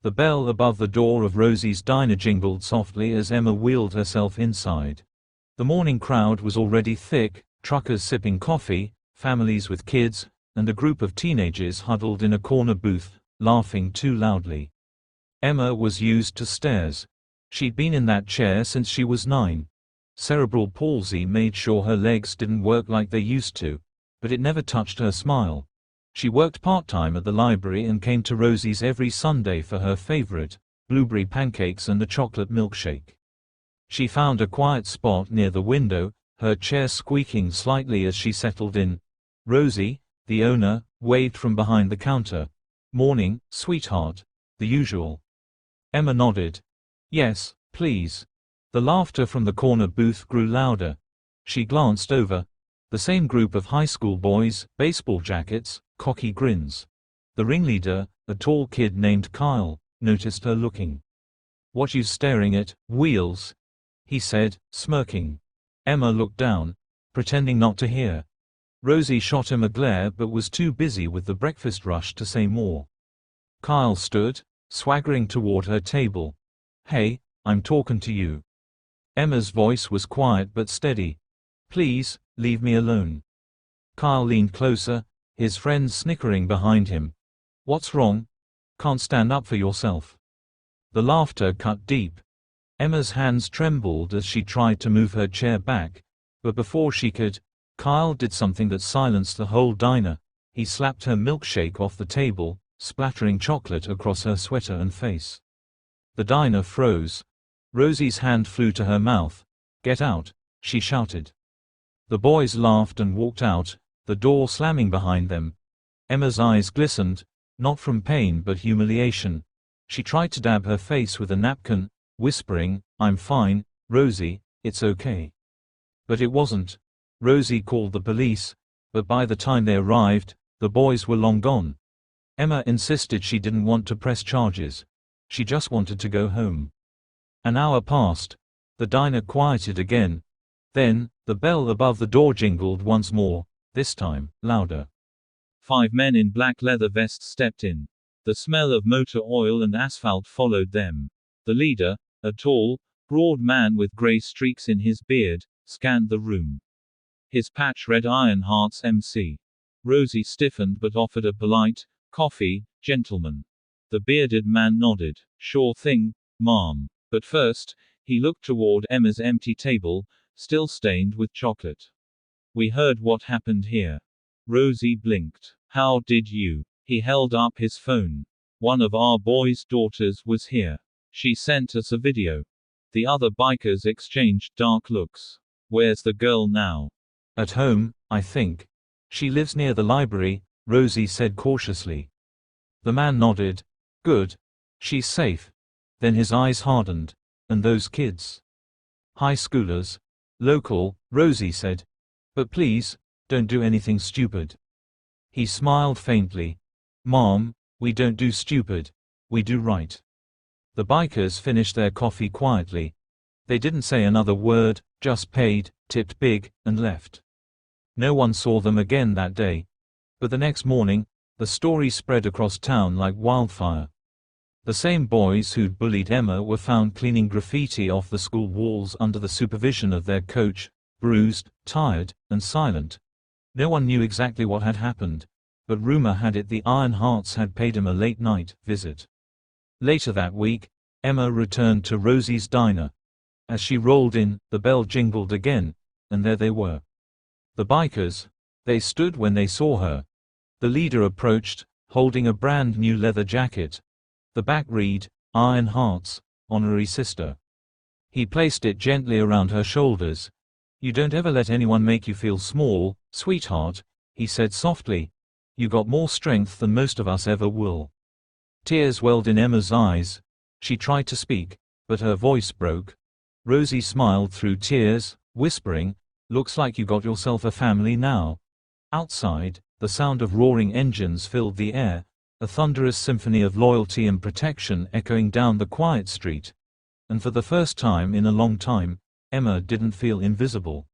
The bell above the door of Rosie's diner jingled softly as Emma wheeled herself inside. The morning crowd was already thick, truckers sipping coffee, families with kids, and a group of teenagers huddled in a corner booth, laughing too loudly. Emma was used to stares. She'd been in that chair since she was 9. Cerebral palsy made sure her legs didn't work like they used to, but it never touched her smile. She worked part-time at the library and came to Rosie's every Sunday for her favorite, blueberry pancakes and a chocolate milkshake. She found a quiet spot near the window, her chair squeaking slightly as she settled in. Rosie, the owner, waved from behind the counter. "Morning, sweetheart." "The usual." Emma nodded. "Yes, please." The laughter from the corner booth grew louder. She glanced over. The same group of high school boys, baseball jackets, cocky grins. The ringleader, a tall kid named Kyle, noticed her looking. "What you staring at, Wheels?" he said, smirking. Emma looked down, pretending not to hear. Rosie shot him a glare but was too busy with the breakfast rush to say more. Kyle stood, swaggering toward her table. "Hey, I'm talking to you." Emma's voice was quiet but steady. "Please, leave me alone." Kyle leaned closer, his friends snickering behind him. "What's wrong? Can't stand up for yourself?" The laughter cut deep. Emma's hands trembled as she tried to move her chair back, but before she could, Kyle did something that silenced the whole diner. He slapped her milkshake off the table, splattering chocolate across her sweater and face. The diner froze. Rosie's hand flew to her mouth. "Get out," she shouted. The boys laughed and walked out, the door slamming behind them. Emma's eyes glistened, not from pain but humiliation. She tried to dab her face with a napkin, whispering, "I'm fine, Rosie, it's okay." But it wasn't. Rosie called the police, but by the time they arrived, the boys were long gone. Emma insisted she didn't want to press charges. She just wanted to go home. An hour passed. The diner quieted again. Then, the bell above the door jingled once more, this time, louder. 5 men in black leather vests stepped in. The smell of motor oil and asphalt followed them. The leader, a tall, broad man with gray streaks in his beard, scanned the room. His patch read Iron Hearts MC. Rosie stiffened but offered a polite, "Coffee, gentlemen." The bearded man nodded. "Sure thing, ma'am." But first, he looked toward Emma's empty table, still stained with chocolate. "We heard what happened here." Rosie blinked. "How did you?" He held up his phone. "One of our boys' daughters was here. She sent us a video." The other bikers exchanged dark looks. "Where's the girl now?" "At home, I think. She lives near the library," Rosie said cautiously. The man nodded. "Good. She's safe." Then his eyes hardened. "And those kids?" "High schoolers. Local," Rosie said. "But please, don't do anything stupid." He smiled faintly. "Mom, we don't do stupid. We do right." The bikers finished their coffee quietly. They didn't say another word, just paid, tipped big, and left. No one saw them again that day. But the next morning, the story spread across town like wildfire. The same boys who'd bullied Emma were found cleaning graffiti off the school walls under the supervision of their coach, bruised, tired, and silent. No one knew exactly what had happened, but rumor had it the Iron Hearts had paid him a late-night visit. Later that week, Emma returned to Rosie's diner. As she rolled in, the bell jingled again, and there they were. The bikers. They stood when they saw her. The leader approached, holding a brand new leather jacket. The back read, "Iron Hearts, Honorary Sister." He placed it gently around her shoulders. "You don't ever let anyone make you feel small, sweetheart," he said softly. "You got more strength than most of us ever will." Tears welled in Emma's eyes. She tried to speak, but her voice broke. Rosie smiled through tears, whispering, "Looks like you got yourself a family now." Outside, the sound of roaring engines filled the air, a thunderous symphony of loyalty and protection echoing down the quiet street. And for the first time in a long time, Emma didn't feel invisible.